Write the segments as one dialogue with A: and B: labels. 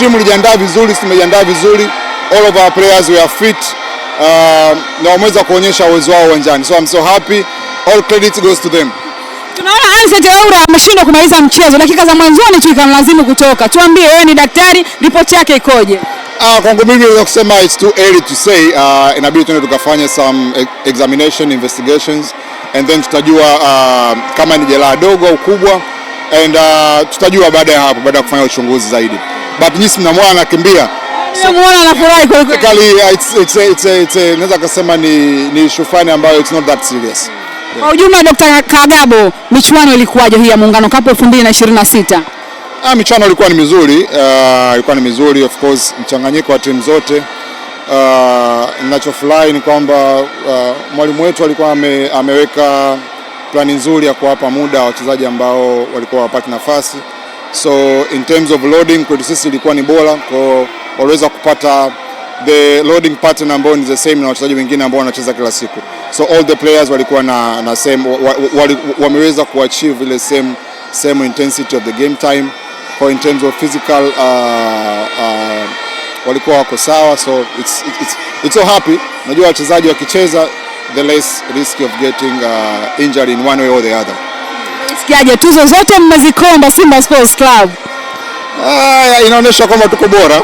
A: Timu ilijiandaa vizuri, tumejiandaa vizuri. All of our players were fit. Na wameweza kuonyesha uwezo wao uwanjani. So I'm so happy. All credit goes to them.
B: Tunaona Anseti Oura ameshindwa kumaliza mchezo. Dakika za mwanzoni tu ikamlazimu kutoka. Tuambie wewe ni daktari, ripoti yake ikoje?
A: Kwangu mimi naweza kusema it's too early to say. Inabidi tuende tukafanya some examination investigations and then tutajua kama ni jeraha dogo au kubwa and tutajua baada ya hapo, baada ya kufanya uchunguzi zaidi. But nyinyi mnamwona anakimbia.
B: Mnamuona anafurahi kwa
A: kweli. Naweza kusema ni shufani ambayo it's not that serious.
B: Kwa ujumla Dr. Kagabo, michuano ilikuwaje hii ya Muungano Cup 2026?
A: Michuano ilikuwa ni mizuri, of course, mchanganyiko wa timu zote. Ninachofurahi ni kwamba mwalimu wetu alikuwa ameweka plani nzuri ya kuwapa muda wachezaji ambao walikuwa wapati nafasi. So in terms of loading kwa sisi ilikuwa ni bora, kwa waliweza kupata the loading pattern ambao ni the same na wachezaji wengine ambao wanacheza kila siku. So all the players walikuwa na same, wameweza kuachieve ile same intensity of the game time. For in terms of physical walikuwa wako sawa, so it's so happy. Najua wachezaji wakicheza the less risk of getting injured in one way or the other.
B: Sikiaje tuzo zote mmezikomba Simba Sports Club?
A: Inaonyesha kwamba tuko bora.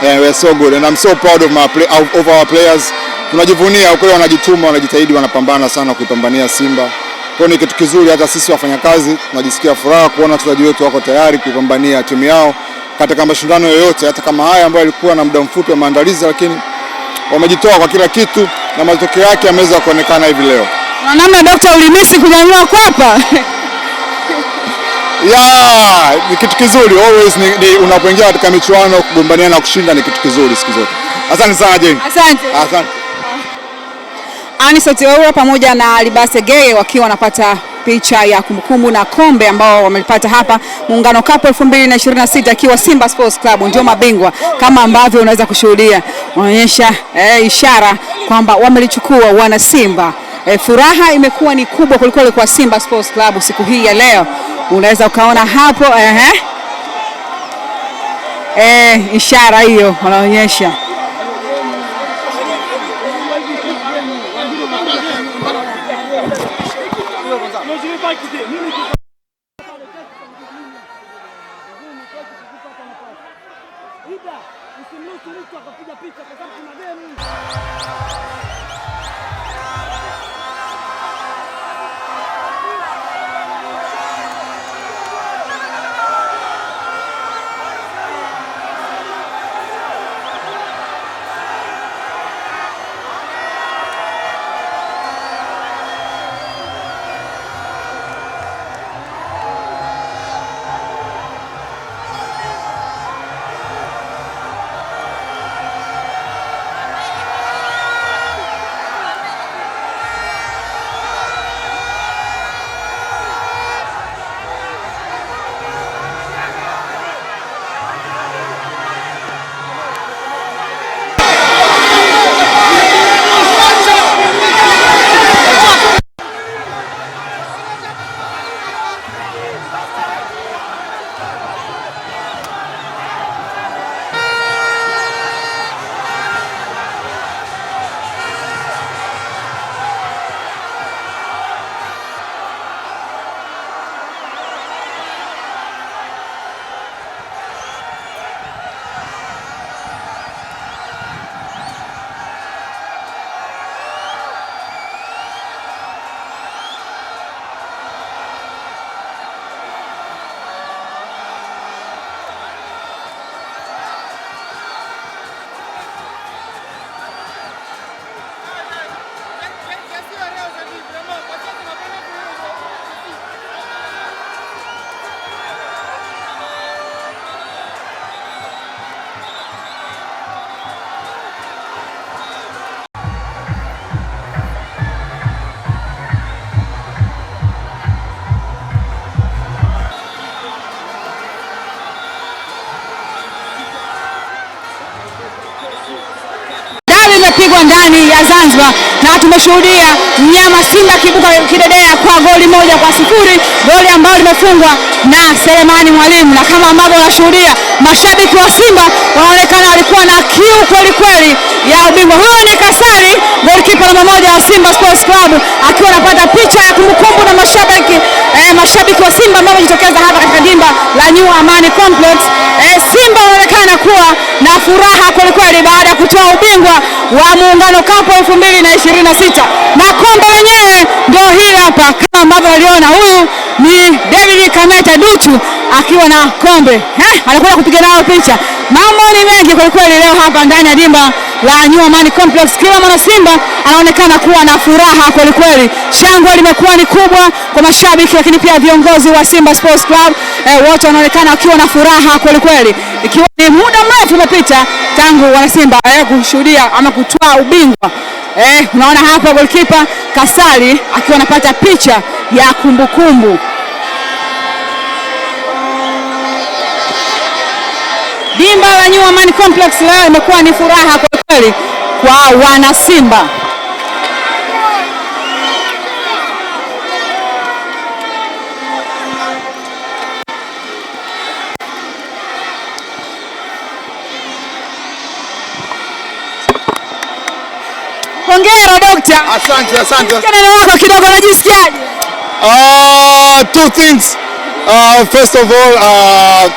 A: We are so good and I'm so proud of our players. Tunajivunia ukweli, wanajituma, wanajitahidi, wanapambana sana kuipambania Simba. Kwa ni kitu kizuri, hata sisi wafanyakazi tunajisikia furaha kuona wachezaji wetu wako tayari kuipambania timu yao katika mashindano yoyote, hata kama haya ambayo ilikuwa na muda mfupi wa maandalizi, lakini wamejitoa kwa kila kitu na matokeo yake yameweza kuonekana hivi leo.
B: Na namna Dr. ulimisi kunyanyua kwapa.
A: Ni kitu kizuri always, unapoingia katika michuano kugombania na kushinda ni kitu kizuri siku zote. Asante sana Jane. Asante.
B: Anseti Oura pamoja na Libase Geye wakiwa wanapata picha ya kumbukumbu na kombe ambao wamelipata hapa Muungano Cup 2026 akiwa Simba Sports Club ndio mabingwa, kama ambavyo unaweza kushuhudia. Wanaonyesha ishara kwamba wamelichukua wana Simba. Furaha imekuwa ni kubwa kuliko kwa Simba Sports Club siku hii ya leo. Unaweza ukaona hapo ishara hiyo wanaonyesha. ya Zanzibar, na tumeshuhudia mnyama Simba kibuka kidedea kwa goli 1-0, goli ambalo limefungwa na Selemani Mwalimu, na kama ambavyo unashuhudia mashabiki wa Simba wanaonekana walikuwa na kiu kweli kweli ya ubingwa. Huyo ni Kasari, golikipa namba 1 wa Simba Sports Club, akiwa anapata picha ya kumbukumbu na mashabiki wa Simba ambao wamejitokeza hapa katika dimba la New Amani Complex. Simba wanaonekana kuwa na furaha kweli kweli baada ya kutoa ubingwa wa Muungano Cup 2026, na kombe lenyewe ndio hili hapa kama ambavyo waliona. Huyu ni David Kameta Duchu akiwa na kombe, anakuwa kupiga nao picha. Mambo ni mengi kweli kweli leo hapa ndani ya dimba la New Amani Complex. Kila mwana Simba anaonekana kuwa na furaha kweli kweli. Shangwe limekuwa ni kubwa kwa mashabiki, lakini pia viongozi wa Simba Sports Club wote wanaonekana wakiwa na furaha kweli kweli, ikiwa ni muda mrefu umepita tangu wana Simba kushuhudia ama kutoa ubingwa. Unaona hapa goalkeeper Kasali akiwa anapata picha ya kumbukumbu. Dimba la New Amani Complex leo imekuwa ni furaha kwa kweli kwa wana Simba. Hongera Dokta.
A: Asante.
B: Neno lako kidogo, unajisikiaje?
A: Two things. First of all,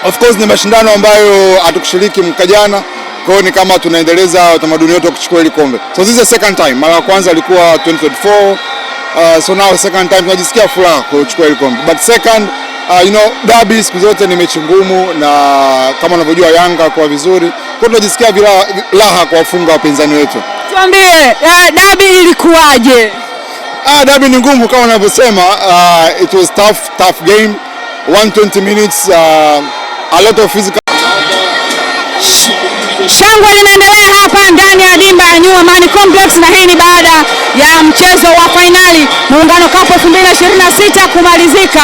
A: of course ni mashindano ambayo hatukushiriki mwaka jana, kwa hiyo ni kama tunaendeleza utamaduni wetu wa kuchukua ile kombe. So this is the second time. Mara ya kwanza ilikuwa 2024. So now second time tunajisikia furaha kuchukua ile kombe. But second, derby siku zote ni mechi ngumu, na kama unavyojua Yanga kwa vizuri, kwa tunajisikia raha kwa wafunga wapinzani wetu.
B: Tuambie, derby ilikuwaje?
A: Derby ni ngumu kama unavyosema. It was tough game. 120 minutes, a lot of physical.
B: Shangwe linaendelea hapa ndani ya dimba ya New Amani Complex, na hii ni baada ya mchezo wa fainali Muungano Cup 2026 kumalizika